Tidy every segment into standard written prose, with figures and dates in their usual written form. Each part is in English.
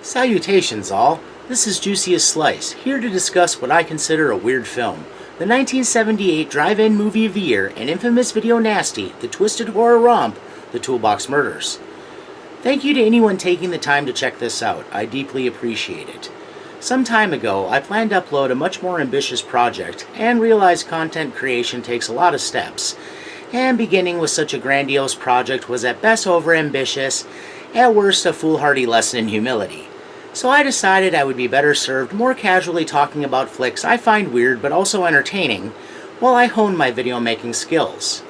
Salutations all, this is Juiciest Slice, here to discuss what I consider a weird film. The 1978 drive-in movie of the year and infamous video nasty, the twisted horror romp, The Toolbox Murders. Thank you to anyone taking the time to check this out, I deeply appreciate it. Some time ago, I planned to upload a much more ambitious project, and realized content creation takes a lot of steps, and beginning with such a grandiose project was at best overambitious, at worst a foolhardy lesson in humility. So I decided I would be better served more casually talking about flicks I find weird but also entertaining, while I hone my video making skills.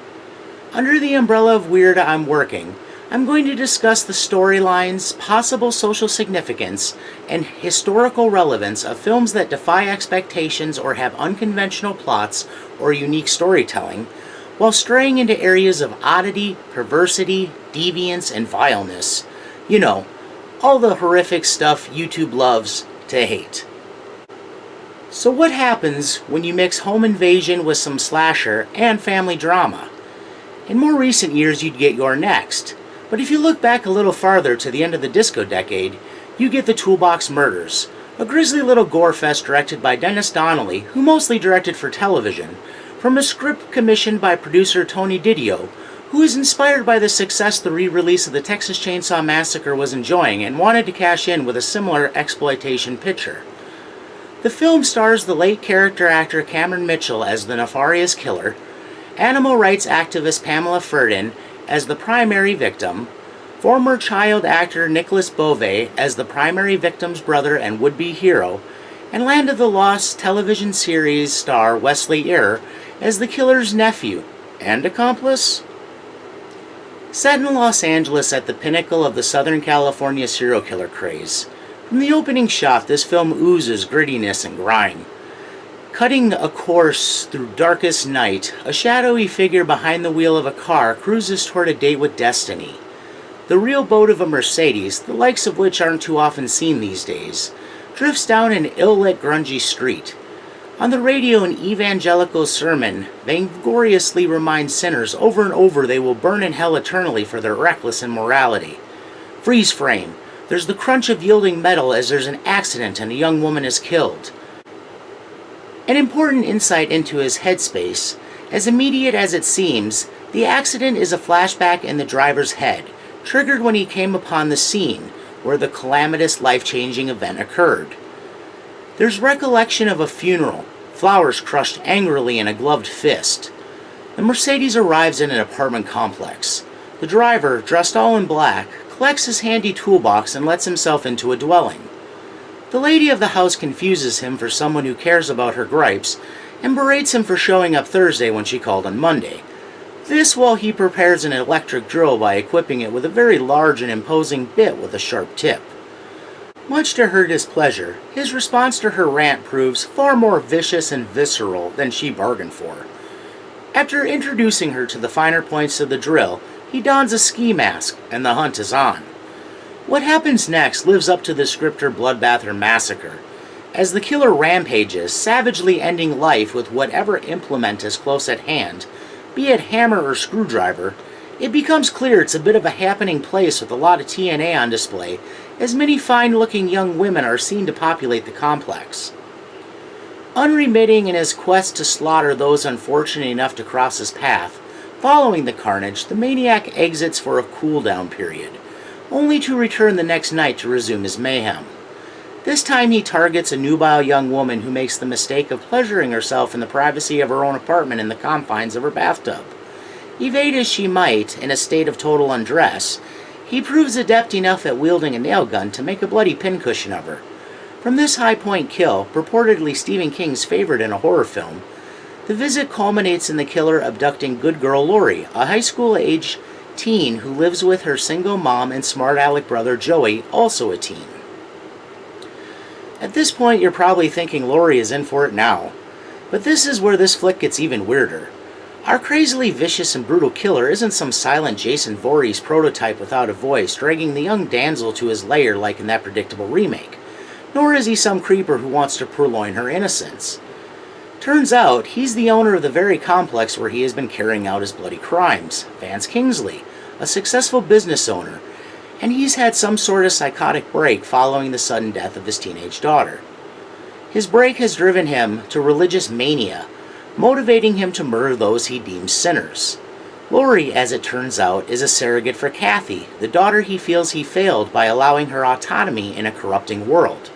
Under the umbrella of weird I'm working, I'm going to discuss the storylines, possible social significance, and historical relevance of films that defy expectations or have unconventional plots or unique storytelling, while straying into areas of oddity, perversity, deviance, and vileness. You know, all the horrific stuff YouTube loves to hate. So what happens when you mix home invasion with some slasher and family drama? In more recent years you'd get Your Next, but if you look back a little farther to the end of the disco decade, you get the Toolbox Murders, a grisly little gore fest directed by Dennis Donnelly, who mostly directed for television, from a script commissioned by producer Tony Didio, who was inspired by the success the re-release of the Texas Chainsaw Massacre was enjoying and wanted to cash in with a similar exploitation picture. The film stars the late character actor Cameron Mitchell as the nefarious killer, animal rights activist Pamela Ferdin as the primary victim, former child actor Nicholas Beauvais as the primary victim's brother and would-be hero, and Land of the Lost television series star Wesley Eyre as the killer's nephew and accomplice. Set in Los Angeles at the pinnacle of the Southern California serial killer craze, from the opening shot this film oozes grittiness and grime. Cutting a course through darkest night, a shadowy figure behind the wheel of a car cruises toward a date with destiny. The real boat of a Mercedes, the likes of which aren't too often seen these days, drifts down an ill-lit grungy street. On the radio, an evangelical sermon vaingloriously reminds sinners over and over they will burn in hell eternally for their reckless immorality. Freeze frame. There's the crunch of yielding metal as there's an accident and a young woman is killed. An important insight into his headspace, as immediate as it seems, the accident is a flashback in the driver's head, triggered when he came upon the scene where the calamitous life-changing event occurred. There's recollection of a funeral, flowers crushed angrily in a gloved fist. The Mercedes arrives in an apartment complex. The driver, dressed all in black, collects his handy toolbox and lets himself into a dwelling. The lady of the house confuses him for someone who cares about her gripes and berates him for showing up Thursday when she called on Monday. This while he prepares an electric drill by equipping it with a very large and imposing bit with a sharp tip. Much to her displeasure, his response to her rant proves far more vicious and visceral than she bargained for. After introducing her to the finer points of the drill, he dons a ski mask, and the hunt is on. What happens next lives up to the descriptor bloodbath or massacre, as the killer rampages, savagely ending life with whatever implement is close at hand, be it hammer or screwdriver. It becomes clear it's a bit of a happening place with a lot of TNA on display, as many fine-looking young women are seen to populate the complex. Unremitting in his quest to slaughter those unfortunate enough to cross his path, following the carnage, the maniac exits for a cool-down period, only to return the next night to resume his mayhem. This time he targets a nubile young woman who makes the mistake of pleasuring herself in the privacy of her own apartment in the confines of her bathtub. Evade as she might, in a state of total undress, he proves adept enough at wielding a nail gun to make a bloody pincushion of her. From this high-point kill, purportedly Stephen King's favorite in a horror film, the visit culminates in the killer abducting good girl Lori, a high school-age teen who lives with her single mom and smart-aleck brother Joey, also a teen. At this point you're probably thinking Lori is in for it now, but this is where this flick gets even weirder. Our crazily vicious and brutal killer isn't some silent Jason Voorhees prototype without a voice dragging the young damsel to his lair like in that predictable remake, nor is he some creeper who wants to purloin her innocence. Turns out, he's the owner of the very complex where he has been carrying out his bloody crimes, Vance Kingsley, a successful business owner, and he's had some sort of psychotic break following the sudden death of his teenage daughter. His break has driven him to religious mania, motivating him to murder those he deems sinners. Laurie, as it turns out, is a surrogate for Kathy, the daughter he feels he failed by allowing her autonomy in a corrupting world.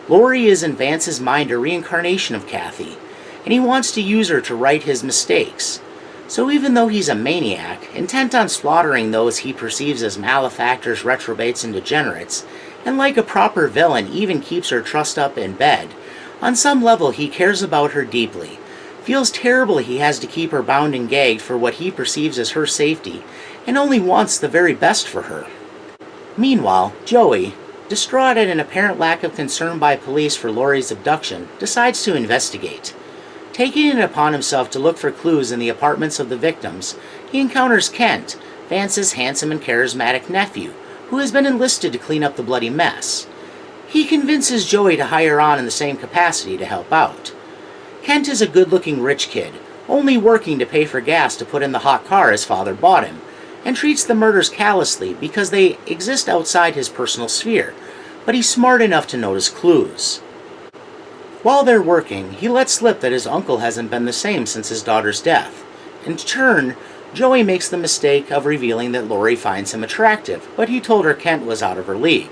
Laurie is in Vance's mind a reincarnation of Kathy, and he wants to use her to right his mistakes. So even though he's a maniac, intent on slaughtering those he perceives as malefactors, reprobates, and degenerates, and like a proper villain even keeps her trussed up in bed, on some level he cares about her deeply, feels terrible he has to keep her bound and gagged for what he perceives as her safety, and only wants the very best for her. Meanwhile, Joey, distraught at an apparent lack of concern by police for Laurie's abduction, decides to investigate. Taking it upon himself to look for clues in the apartments of the victims, he encounters Kent, Vance's handsome and charismatic nephew, who has been enlisted to clean up the bloody mess. He convinces Joey to hire on in the same capacity to help out. Kent is a good-looking rich kid, only working to pay for gas to put in the hot car his father bought him, and treats the murders callously because they exist outside his personal sphere, but he's smart enough to notice clues. While they're working, he lets slip that his uncle hasn't been the same since his daughter's death. In turn, Joey makes the mistake of revealing that Laurie finds him attractive, but he told her Kent was out of her league.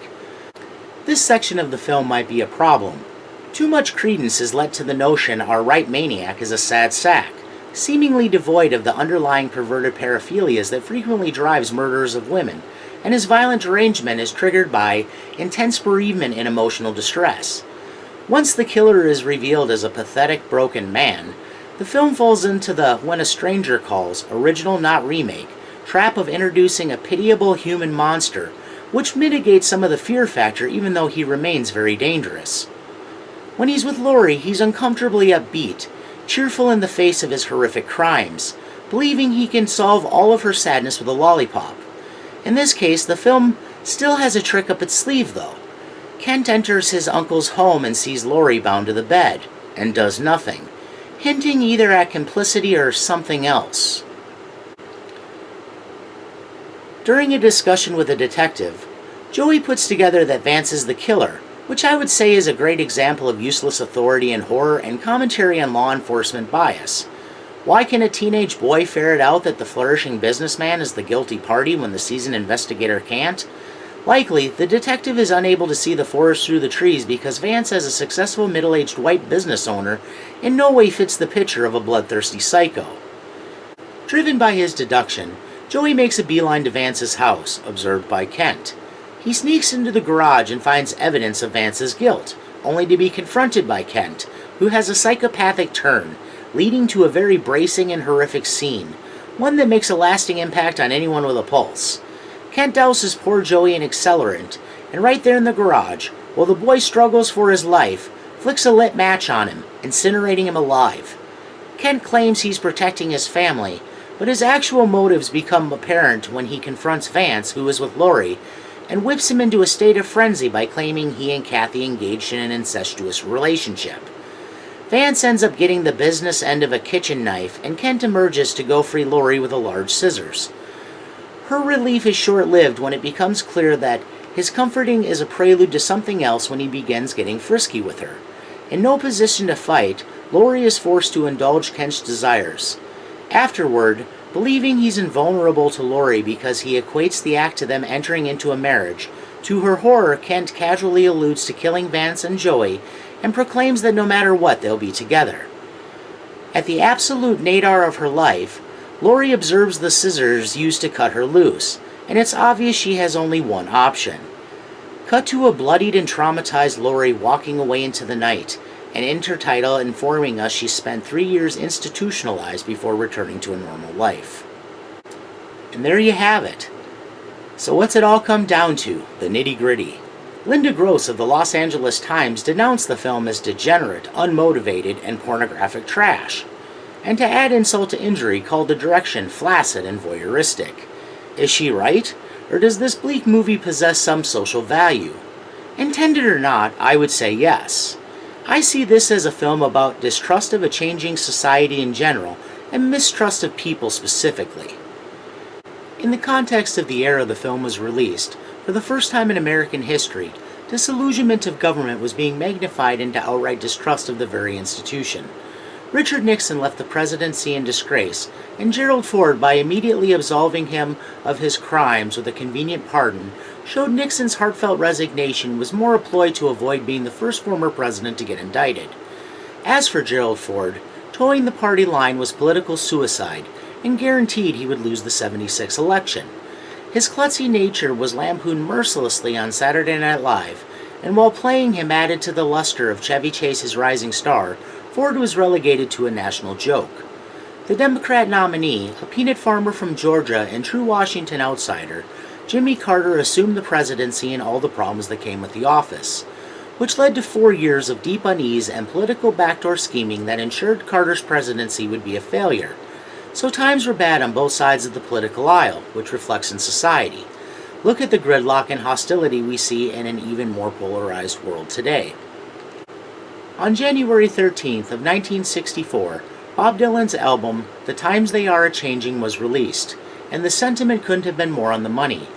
This section of the film might be a problem. Too much credence is lent to the notion our right maniac is a sad sack, seemingly devoid of the underlying perverted paraphilias that frequently drives murderers of women, and his violent derangement is triggered by intense bereavement and emotional distress. Once the killer is revealed as a pathetic, broken man, the film falls into the When a Stranger Calls, original not remake, trap of introducing a pitiable human monster, which mitigates some of the fear factor even though he remains very dangerous. When he's with Laurie, he's uncomfortably upbeat, cheerful in the face of his horrific crimes, believing he can solve all of her sadness with a lollipop. In this case, the film still has a trick up its sleeve though. Kent enters his uncle's home and sees Laurie bound to the bed, and does nothing, hinting either at complicity or something else. During a discussion with a detective, Joey puts together that Vance is the killer, which I would say is a great example of useless authority in horror and commentary on law enforcement bias. Why can a teenage boy ferret out that the flourishing businessman is the guilty party when the seasoned investigator can't? Likely, the detective is unable to see the forest through the trees because Vance, as a successful middle-aged white business owner, in no way fits the picture of a bloodthirsty psycho. Driven by his deduction, Joey makes a beeline to Vance's house, observed by Kent. He sneaks into the garage and finds evidence of Vance's guilt, only to be confronted by Kent, who has a psychopathic turn, leading to a very bracing and horrific scene, one that makes a lasting impact on anyone with a pulse. Kent douses poor Joey in accelerant, and right there in the garage, while the boy struggles for his life, flicks a lit match on him, incinerating him alive. Kent claims he's protecting his family, but his actual motives become apparent when he confronts Vance, who is with Laurie, and whips him into a state of frenzy by claiming he and Kathy engaged in an incestuous relationship. Vance ends up getting the business end of a kitchen knife, and Kent emerges to go free Laurie with a large scissors. Her relief is short-lived when it becomes clear that his comforting is a prelude to something else when he begins getting frisky with her. In no position to fight, Laurie is forced to indulge Kent's desires. Afterward, believing he's invulnerable to Laurie because he equates the act to them entering into a marriage, to her horror, Kent casually alludes to killing Vance and Joey and proclaims that no matter what, they'll be together. At the absolute nadir of her life, Laurie observes the scissors used to cut her loose, and it's obvious she has only one option. Cut to a bloodied and traumatized Laurie walking away into the night, an intertitle informing us she spent 3 years institutionalized before returning to a normal life. And there you have it. So what's it all come down to? The nitty-gritty. Linda Gross of the Los Angeles Times denounced the film as degenerate, unmotivated, and pornographic trash, and to add insult to injury called the direction flaccid and voyeuristic. Is she right? Or does this bleak movie possess some social value? Intended or not, I would say yes. I see this as a film about distrust of a changing society in general and mistrust of people specifically. In the context of the era the film was released, For the first time in American history, disillusionment of government was being magnified into outright distrust of the very institution. Richard Nixon left the presidency in disgrace, and Gerald Ford, by immediately absolving him of his crimes with a convenient pardon, showed Nixon's heartfelt resignation was more a ploy to avoid being the first former president to get indicted. As for Gerald Ford, towing the party line was political suicide, and guaranteed he would lose the '76 election. His klutzy nature was lampooned mercilessly on Saturday Night Live, and while playing him added to the luster of Chevy Chase's rising star, Ford was relegated to a national joke. The Democrat nominee, a peanut farmer from Georgia and true Washington outsider, Jimmy Carter assumed the presidency and all the problems that came with the office, which led to 4 years of deep unease and political backdoor scheming that ensured Carter's presidency would be a failure. So times were bad on both sides of the political aisle, which reflects in society. Look at the gridlock and hostility we see in an even more polarized world today. On January 13th of 1964, Bob Dylan's album, The Times They Are A-Changing, was released, and the sentiment couldn't have been more on the money.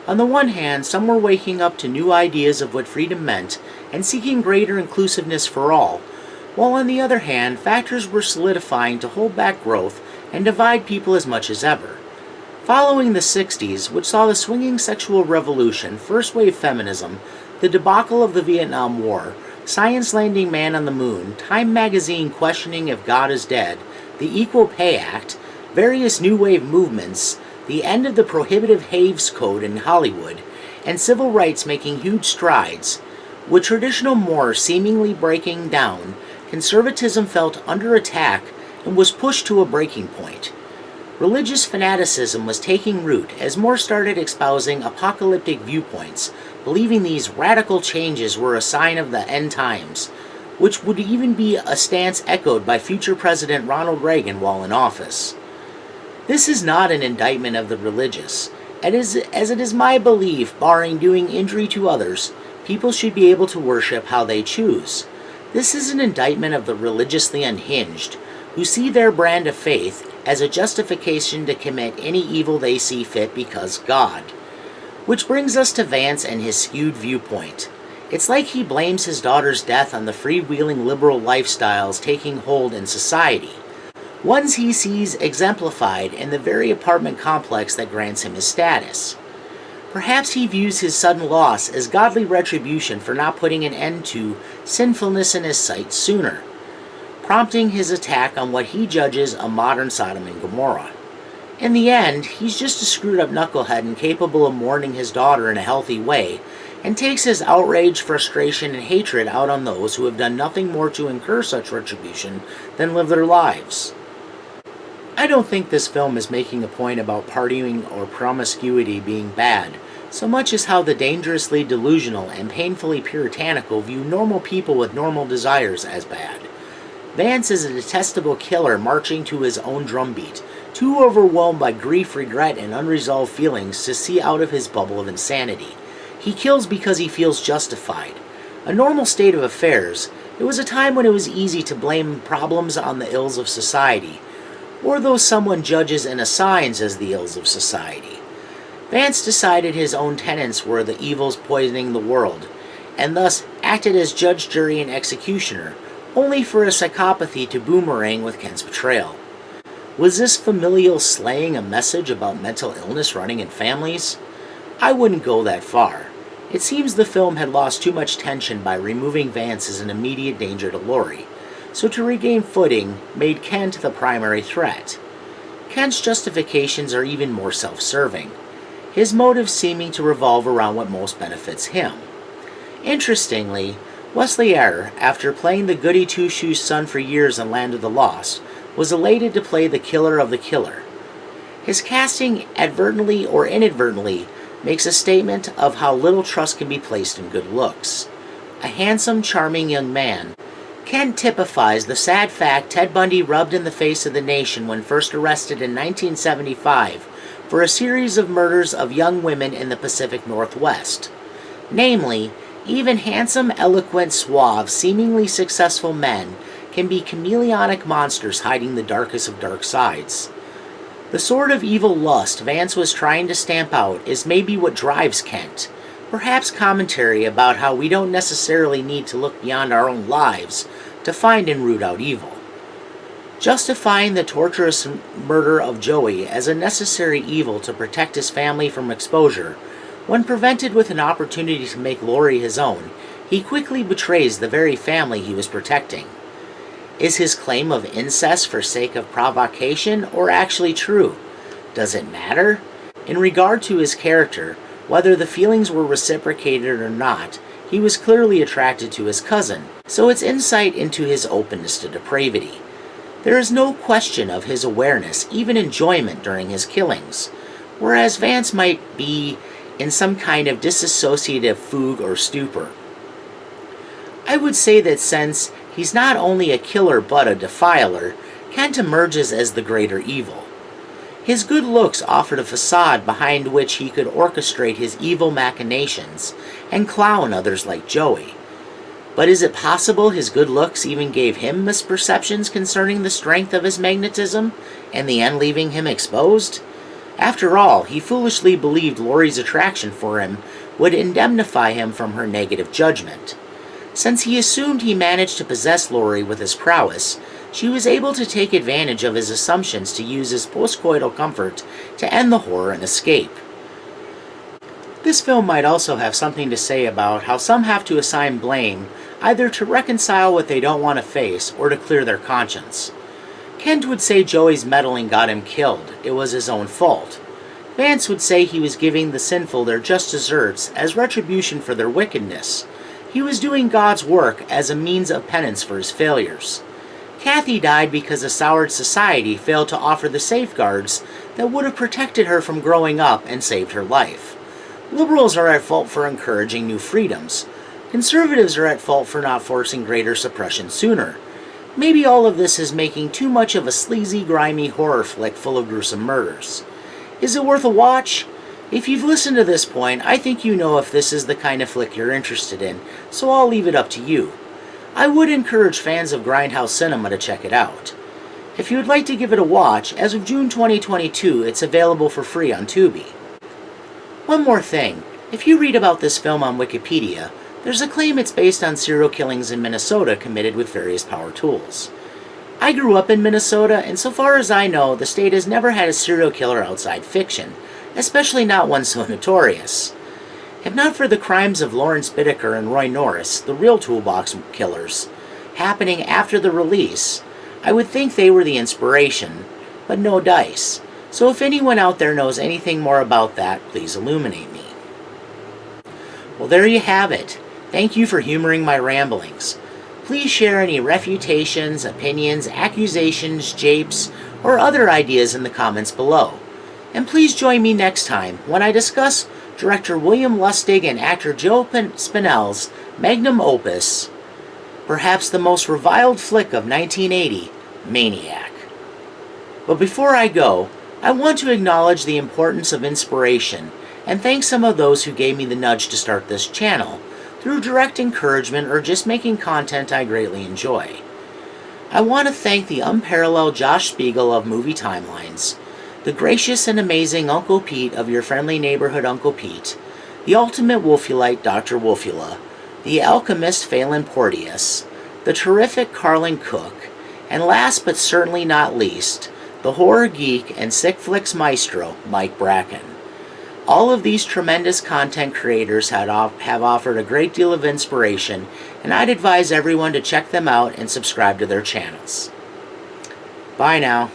On the one hand, some were waking up to new ideas of what freedom meant and seeking greater inclusiveness for all, while on the other hand, factors were solidifying to hold back growth and divide people as much as ever. Following the 60s, which saw the swinging sexual revolution, first-wave feminism, the debacle of the Vietnam War, science landing man on the moon, Time magazine questioning if God is dead, the Equal Pay Act, various new wave movements, the end of the prohibitive Haves Code in Hollywood, and civil rights making huge strides, with traditional mores seemingly breaking down, conservatism felt under attack and was pushed to a breaking point. Religious fanaticism was taking root as more started espousing apocalyptic viewpoints, believing these radical changes were a sign of the end times, which would even be a stance echoed by future President Ronald Reagan while in office. This is not an indictment of the religious, as it is my belief, barring doing injury to others, people should be able to worship how they choose. This is an indictment of the religiously unhinged, who see their brand of faith as a justification to commit any evil they see fit because God. Which brings us to Vance and his skewed viewpoint. It's like he blames his daughter's death on the freewheeling liberal lifestyles taking hold in society, ones he sees exemplified in the very apartment complex that grants him his status. Perhaps he views his sudden loss as godly retribution for not putting an end to sinfulness in his sight sooner, prompting his attack on what he judges a modern Sodom and Gomorrah. In the end, he's just a screwed-up knucklehead incapable of mourning his daughter in a healthy way, and takes his outrage, frustration, and hatred out on those who have done nothing more to incur such retribution than live their lives. I don't think this film is making a point about partying or promiscuity being bad, so much as how the dangerously delusional and painfully puritanical view normal people with normal desires as bad. Vance is a detestable killer marching to his own drumbeat, too overwhelmed by grief, regret, and unresolved feelings to see out of his bubble of insanity. He kills because he feels justified. A normal state of affairs, it was a time when it was easy to blame problems on the ills of society, or those someone judges and assigns as the ills of society. Vance decided his own tenets were the evils poisoning the world, and thus acted as judge, jury, and executioner, only for a psychopathy to boomerang with Kent's betrayal. Was this familial slaying a message about mental illness running in families? I wouldn't go that far. It seems the film had lost too much tension by removing Vance as an immediate danger to Laurie, so to regain footing, made Kent the primary threat. Kent's justifications are even more self-serving, his motives seeming to revolve around what most benefits him. Interestingly, Wesley Eyre, after playing the goody two-shoes son for years in Land of the Lost, was elated to play the killer of the killer. His casting, advertently or inadvertently, makes a statement of how little trust can be placed in good looks. A handsome, charming young man, Kent typifies the sad fact Ted Bundy rubbed in the face of the nation when first arrested in 1975 for a series of murders of young women in the Pacific Northwest. Namely, even handsome, eloquent, suave, seemingly successful men can be chameleonic monsters hiding the darkest of dark sides. The sort of evil lust Vance was trying to stamp out is maybe what drives Kent, perhaps commentary about how we don't necessarily need to look beyond our own lives to find and root out evil. Justifying the torturous murder of Joey as a necessary evil to protect his family from exposure, when prevented with an opportunity to make Lori his own, he quickly betrays the very family he was protecting. Is his claim of incest for sake of provocation or actually true? Does it matter? In regard to his character, whether the feelings were reciprocated or not, he was clearly attracted to his cousin, so it's insight into his openness to depravity. There is no question of his awareness, even enjoyment during his killings, whereas Vance might be in some kind of dissociative fugue or stupor. I would say that since he's not only a killer but a defiler, Kent emerges as the greater evil. His good looks offered a facade behind which he could orchestrate his evil machinations and clown others like Joey. But is it possible his good looks even gave him misperceptions concerning the strength of his magnetism and the end leaving him exposed? After all, he foolishly believed Lori's attraction for him would indemnify him from her negative judgment. Since he assumed he managed to possess Lori with his prowess, she was able to take advantage of his assumptions to use his postcoital comfort to end the horror and escape. This film might also have something to say about how some have to assign blame either to reconcile what they don't want to face or to clear their conscience. Kent would say Joey's meddling got him killed. It was his own fault. Vance would say he was giving the sinful their just deserts as retribution for their wickedness. He was doing God's work as a means of penance for his failures. Kathy died because a soured society failed to offer the safeguards that would have protected her from growing up and saved her life. Liberals are at fault for encouraging new freedoms. Conservatives are at fault for not forcing greater suppression sooner. Maybe all of this is making too much of a sleazy, grimy horror flick full of gruesome murders. Is it worth a watch? If you've listened to this point, I think you know if this is the kind of flick you're interested in, so I'll leave it up to you. I would encourage fans of grindhouse cinema to check it out. If you would like to give it a watch, as of June 2022, it's available for free on Tubi. One more thing, if you read about this film on Wikipedia, there's a claim it's based on serial killings in Minnesota committed with various power tools. I grew up in Minnesota, and so far as I know, the state has never had a serial killer outside fiction, especially not one so notorious. If not for the crimes of Lawrence Bittaker and Roy Norris, the real Toolbox Killers, happening after the release, I would think they were the inspiration, but no dice. So if anyone out there knows anything more about that, please illuminate me. Well, there you have it. Thank you for humoring my ramblings. Please share any refutations, opinions, accusations, japes, or other ideas in the comments below. And please join me next time when I discuss director William Lustig and actor Joe Spinell's magnum opus, perhaps the most reviled flick of 1980, Maniac. But before I go, I want to acknowledge the importance of inspiration and thank some of those who gave me the nudge to start this channel, through direct encouragement or just making content I greatly enjoy. I want to thank the unparalleled Josh Spiegel of Movie Timelines, the gracious and amazing Uncle Pete of your friendly neighborhood Uncle Pete, the ultimate Wolfulite Dr. Wolfula, the alchemist Phelan Porteous, the terrific Carlin Cook, and last but certainly not least, the horror geek and sick flicks maestro Mike Bracken. All of these tremendous content creators have offered a great deal of inspiration, and I'd advise everyone to check them out and subscribe to their channels. Bye now.